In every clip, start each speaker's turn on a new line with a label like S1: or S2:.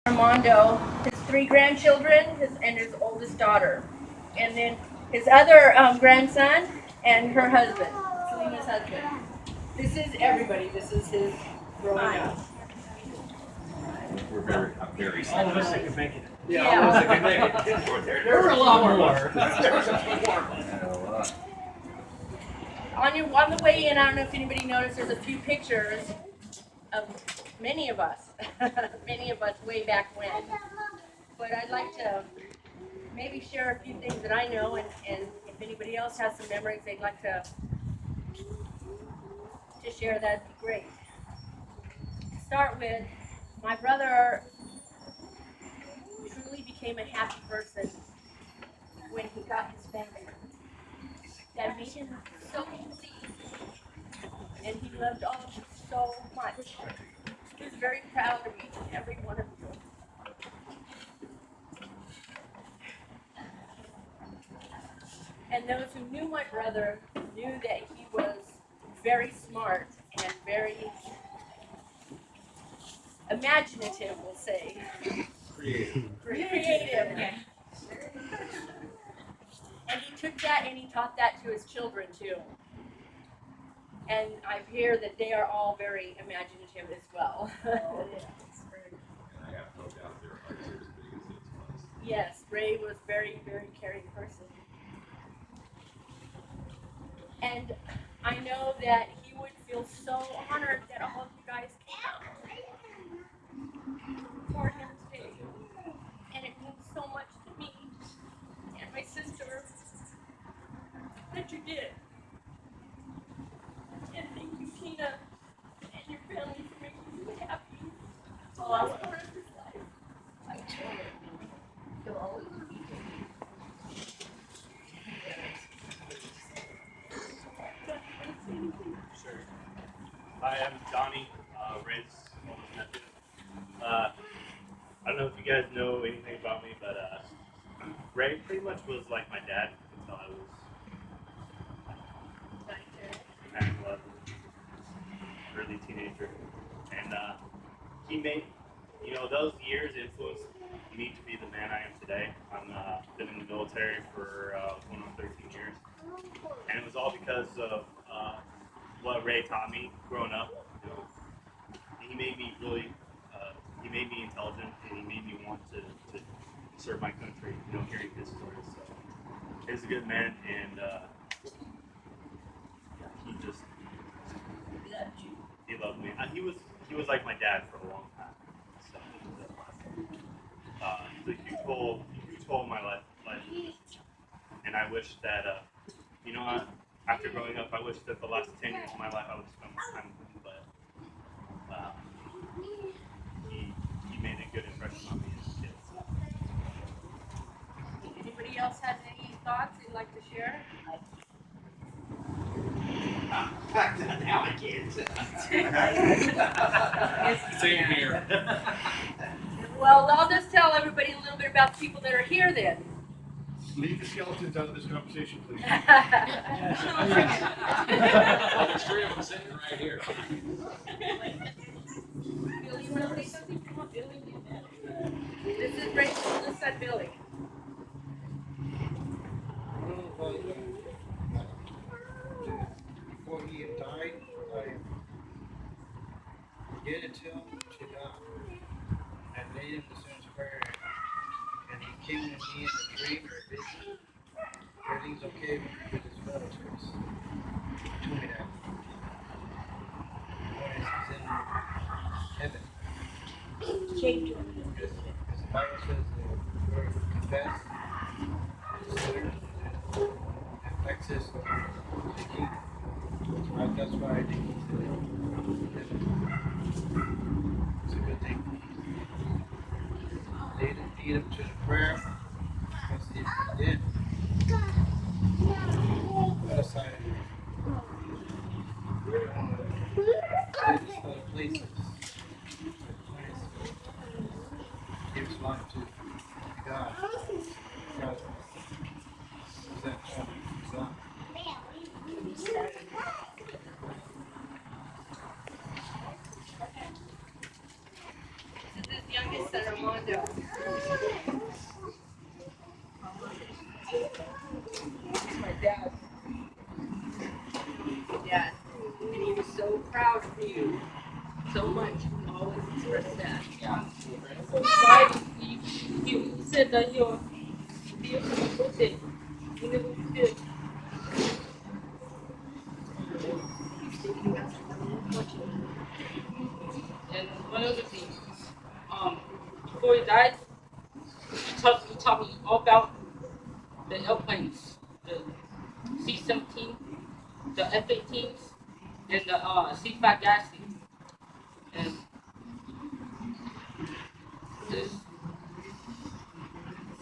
S1: Armando, his 3 grandchildren, and his oldest daughter, and then his other grandson and her husband, Selena's husband. This is everybody. This is his growing up.
S2: I'm very
S3: All of us that can make it.
S1: Yeah.
S3: All of us that can make it. There were a lot more. There was a few more.
S1: On the way in, I don't know if anybody noticed, there's a few pictures of many of us, way back when. But I'd like to maybe share a few things that I know, and if anybody else has some memories they'd like to share, that'd be great. To start with, my brother truly became a happy person when he got his family. That made him so happy, and he loved all of you so much. He was very proud of each and every one of you. And those who knew my brother knew that he was very smart and very imaginative, we'll say. Creative. And he took that and he taught that to his children too. And I hear that they are all very imaginative as well. Yes, Ray was very, very caring person. And I know that he would feel so honored that all of you guys came out for him today. And it means so much to me and my sister that you did. And thank you, Tina, and your family for making me happy. That's all I want of this life. My children. You'll always be here.
S4: Sure. Hi, I'm Donnie, Ray's oldest nephew. I don't know if you guys know anything about me, but Ray pretty much was like my dad until I was 10, 11, early teenager. And he made, those years influenced me to be the man I am today. I've been in the military for going on 13 years. And it was all because of what Ray taught me growing up. He made me really, he made me intelligent, and he made me want to serve my country, hearing his stories. So he's a good man, and he just, he loved me. He was like my dad for a long time. So he's a huge role in my life. And I wish that, after growing up, I wish that the last 10 years of my life I would spend more time with him, but he made a good impression on me as a kid. So.
S1: Anybody else have any thoughts you'd like to share?
S3: Now I can't.
S2: Same here.
S1: Well, I'll just tell everybody a little bit about the people that are here then.
S5: Leave the skeletons out of this conversation, please.
S2: Well, there's 3 of them sitting right here.
S1: Billy, you want to say something? Come on, Billy. This is Ray's oldest son, Billy.
S6: Before he had died, I did it to him to God. I made him the sinner's prayer. And he came to me in a dream or a vision. Everything's okay with his relatives. He told me that. He's in heaven. Because the Bible says that we're confess the sinner and access to the kingdom. That's why I think he's in heaven. It's a good thing. Lead him to the prayer. Because if he did, put aside other places. Give his life to God. God. Is that son?
S1: This is youngest son, Armando. He's my dad. Dad. And he was so proud of you. So much. He always expressed that.
S7: Yeah. So sorry, he said that your birthday, you never did. And one other thing, before he died, he taught me all about the airplanes, the C-17, the F-18s, and the C-5 gassing. And it's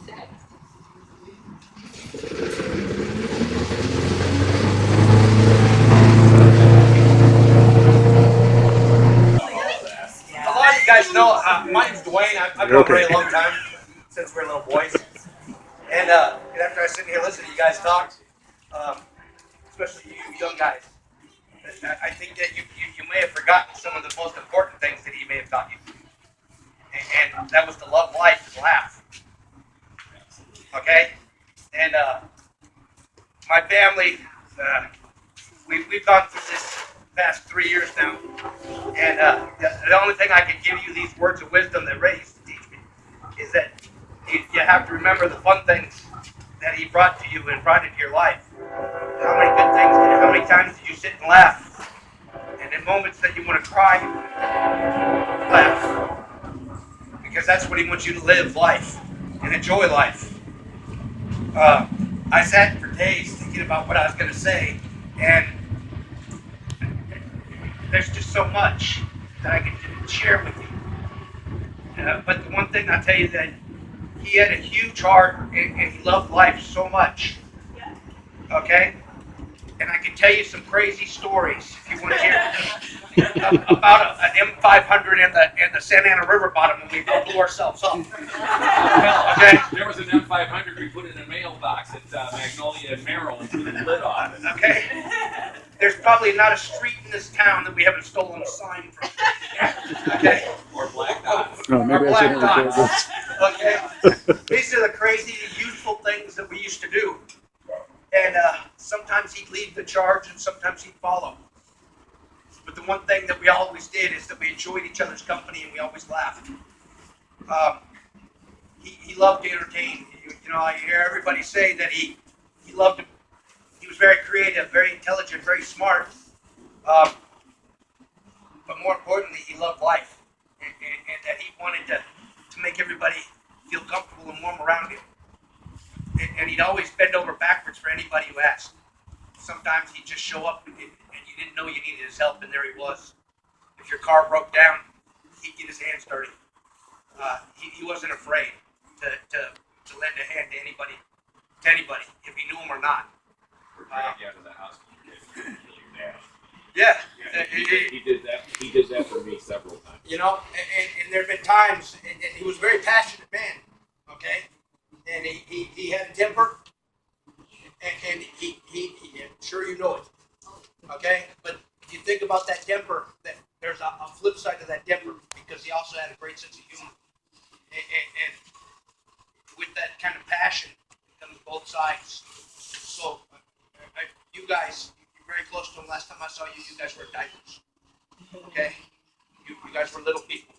S7: sad.
S3: A lot of you guys know, my name's Dwayne. I've known Ray a long time, since we were little boys. And after I was sitting here listening to you guys talk, especially you young guys, I think that you may have forgotten some of the most important things that he may have taught you. And that was to love life and laugh. Okay? And my family, we've gone through this past 3 years now. And the only thing I can give you these words of wisdom that Ray used to teach me is that you have to remember the fun things that he brought to you and brought into your life. How many good things did you, how many times did you sit and laugh? And in moments that you want to cry, laugh. Because that's what he wants you to live life and enjoy life. I sat for days thinking about what I was going to say, and there's just so much that I can share with you. But the one thing I'll tell you that he had a huge heart and he loved life so much. Okay? And I can tell you some crazy stories if you want to hear about an M500 and the Santa Ana River bottom when we blew ourselves up. Okay?
S2: There was an M500 we put in a mailbox at Magnolia and Merrill and put the lid on.
S3: Okay? There's probably not a street in this town that we haven't stolen a sign from. Okay?
S2: Or black dots.
S8: No, maybe
S3: Or
S8: I
S3: black
S8: shouldn't record
S3: dots.
S8: this.
S3: Okay? These are the crazy, useful things that we used to do. And sometimes he'd lead the charge and sometimes he'd follow. But the one thing that we always did is that we enjoyed each other's company and we always laughed. He loved to entertain. You know, I hear everybody say that he loved to, he was very creative, very intelligent, very smart. But more importantly, he loved life. And that he wanted to make everybody feel comfortable and warm around him. And he'd always bend over backwards for anybody who asked. Sometimes he'd just show up and you didn't know you needed his help, and there he was. If your car broke down, he'd get his hands dirty. He wasn't afraid to lend a hand to anybody, if he knew him or not.
S2: Or drag you out of the house when you kill your dad.
S3: Yeah.
S2: He did that. He did that for me several times.
S3: You know, and there have been times, and he was a very passionate man, okay? And he had a temper, and he I'm sure you know it, okay? But if you think about that temper, that there's a flip side to that temper, because he also had a great sense of humor. And with that kind of passion comes both sides. So, you guys, you're very close to him. Last time I saw you, you guys were diapers, okay? You guys were little people.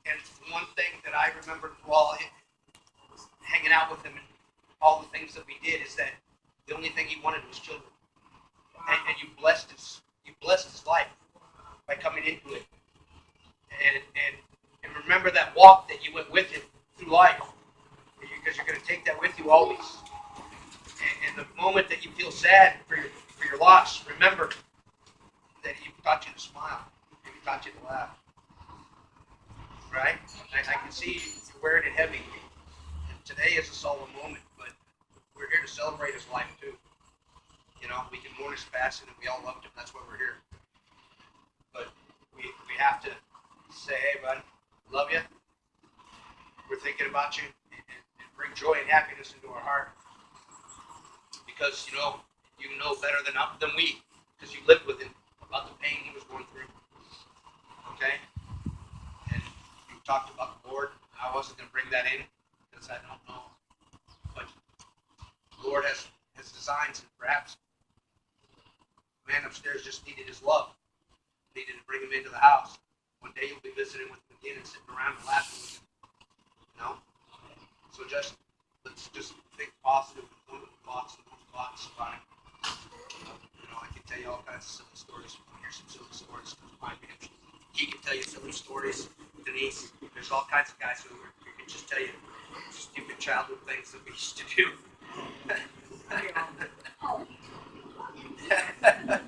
S3: And one thing that I remember while hanging out with him and all the things that we did is that the only thing he wanted was children. And you blessed his life by coming into it. And remember that walk that you went with him through life, because you're going to take that with you always. And the moment that you feel sad for your loss, remember that he taught you to smile. He taught you to laugh. Right? I can see you're wearing it heavy. Today is a solemn moment, but we're here to celebrate his life too. You know, we can mourn his passing, and we all loved him. That's why we're here. But we have to say, hey, bud, love you. We're thinking about you, and bring joy and happiness into our heart. Because you know better than we, because you lived with him about the pain he was going through. Okay, and you talked about the Lord. I wasn't going to bring that in because I don't know. But the Lord has designs, and perhaps the man upstairs just needed his love. Needed to bring him into the house. One day you'll be visiting with him again and sitting around and laughing with him. You know? So let's just think positive and go with thoughts about it. You know, I can tell you all kinds of silly stories. Here's some silly stories. He can tell you silly stories. Denise, there's all kinds of guys who can just tell you stupid childhood things that we used to do.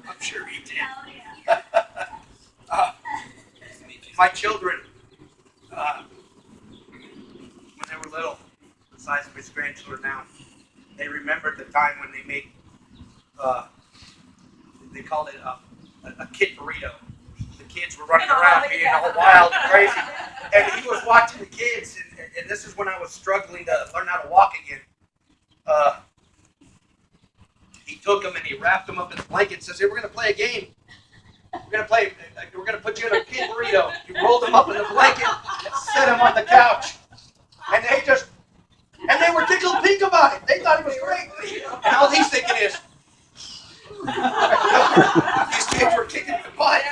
S3: I'm sure he did. My children, when they were little, the size of his grandchildren now, they remembered the time when they made, they called it a kid burrito. The kids were running around being all wild and crazy. And he was watching the kids, and this is when I was struggling to learn how to walk again. He took them and he wrapped them up in a blanket and says, "Hey, we're going to play a game. We're going to put you in a kid burrito." He rolled them up in the blanket and set them on the couch. And they were tickled pink about it. They thought it was great. And all he's thinking is, these kids were kicking the butt.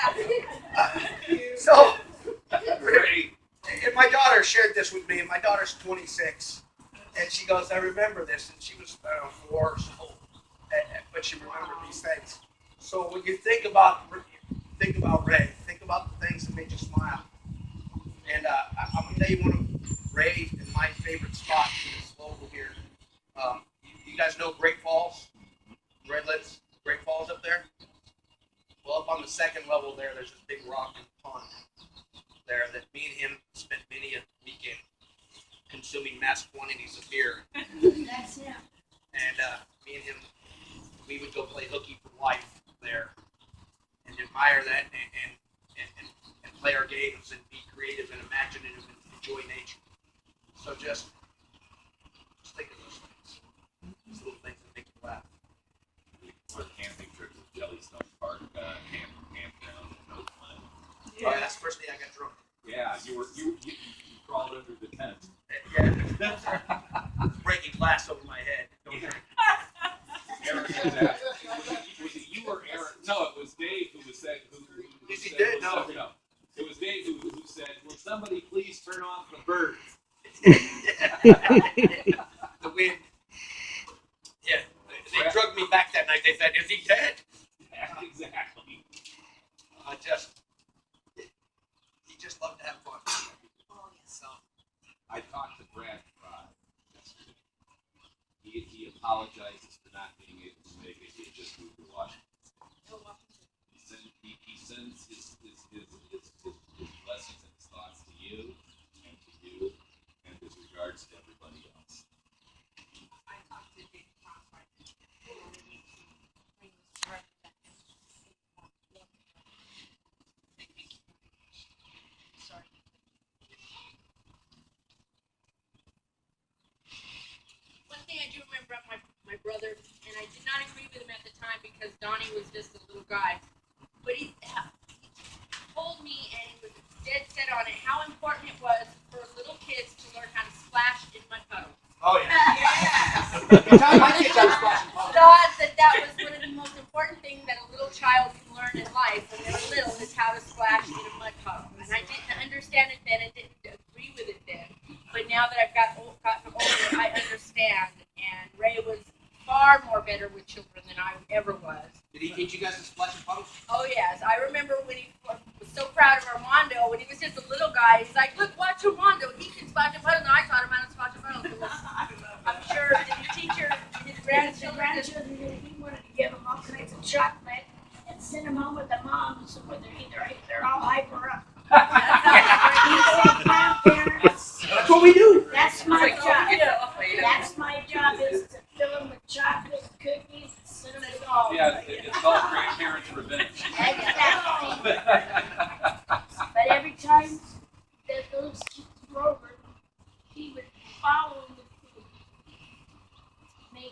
S3: And my daughter shared this with me, and my daughter's 26. And she goes, "I remember this." And she was 4 or so. But she remembered these things. So when you think about Ray, think about the things that made you smile. And I'm going to tell you one of Ray and my favorite spots in this local here. You guys know Great Falls? Redlands, Great Falls up there? Well, up on the second level there, there's this big rock and pond there that me and him spent many a weekend consuming mass quantities of beer.
S8: That's him.
S3: And me and him, we would go play hooky for life there and admire that and play our games and be creative and imaginative and enjoy nature. So just think of those things. Those little things that make you laugh.
S2: Our camping trip with Jellystone Park campground in Oakland.
S3: Yeah. Oh, that's the first day I got drunk.
S2: Yeah, you crawled under the tent.
S3: Yeah. Breaking glass over my head. Don't drink.
S2: Aaron did that. Was it you or Aaron? No, it was Dave who was saying.
S3: Is he dead? No.
S2: It was Dave who said, "Will somebody please turn off the birds?"
S3: The wind. Yeah. They drugged me back that night. They said, "Is he dead?"
S2: Yeah, exactly.
S3: He just loved to have fun. So
S2: I talked to Brad Fry yesterday. He apologizes for not being able to make it. He had just moved to Washington. He sends his blessings and his thoughts to you and his regards to everybody else.
S8: I talked to David Cross right Sorry.
S1: One thing I do remember about my brother, and I did not agree with him at the time because Donnie was just a little guy, but he told me, and he was dead set on it, how important it was for little kids to learn how to splash in mud puddles.
S3: oh yeah.
S1: Yes.
S3: Tell my kids how to splash in puddles.
S1: Don said that was one of the most important things that a little child can learn in life when they're little is how to splash in a mud puddle. And I didn't understand it then, I didn't agree with it then. But now that I've gotten older, I understand. And Ray was far more better with children than I ever was.
S3: Did he teach you guys to splash in puddles?
S1: Oh yes, I remember when he was so proud of Armando, when he was just a little guy, he's like, "Look, watch Armando, he can splash in puddles," and I taught him how to splash in puddles. I'm sure the teacher, his grandchildren,
S8: He wanted to give them all kinds of chocolate and send them home with the moms, so when they're all hyper up.
S3: That's what we do.
S8: That's my
S1: Like,
S8: job.
S1: you know.
S8: That's my job is to fill them with chocolate, cookies, and send them home.
S2: Yeah, it's called grandparents' revenge.
S8: Exactly. But every time that those kids were over, he would follow the food. Make him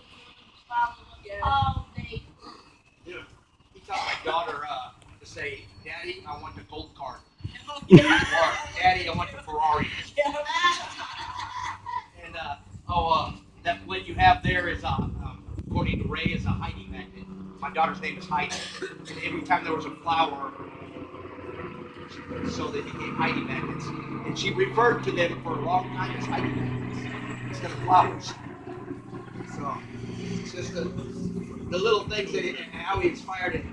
S8: follow them all day.
S3: He taught my daughter to say, "Daddy, I want the gold card." Or, "Daddy, I want the Ferrari." are you? And that what you have there is according to Ray, is a hiding magnet. My daughter's name is Heidi, and every time there was a flower, so they became hiding magnets. And she referred to them for a long time as hiding magnets instead of flowers. So it's just the little things that and how he inspired it.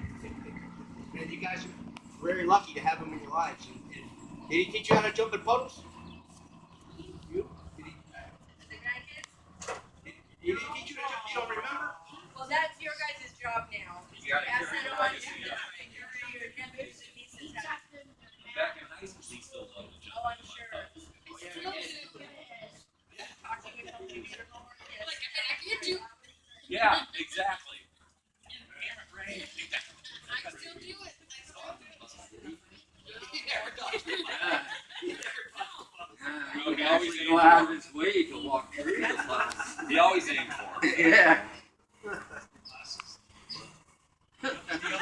S3: And you guys are very lucky to have him in your lives. And did he teach you how to jump in puddles? You? Did he,
S1: The grandkids?
S3: did he teach you to jump? You don't remember?
S1: Well, that's your guys' job now.
S2: You gotta
S1: Pass
S2: carry
S1: that
S2: your
S1: on
S2: legacy,
S1: to
S2: yeah.
S1: your nephews and nieces.
S2: Back in high school, he still loved to jump.
S1: Oh, I'm sure. Talk to you and help you do your homework. Yes.
S2: Yeah, exactly.
S8: I still do it.
S2: He always aimed
S9: Go out
S2: for
S9: of his way to walk through the class.
S2: it. He always aimed for it.
S9: Yeah.
S6: The other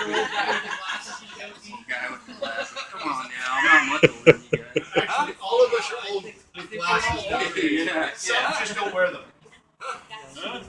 S6: old guy with the glasses, he had
S9: Some guy with the glasses. Come on now, I'm not much older than you guys.
S5: Actually, all of us are old with glasses now.
S9: Yeah.
S5: Some just don't wear them.
S1: That's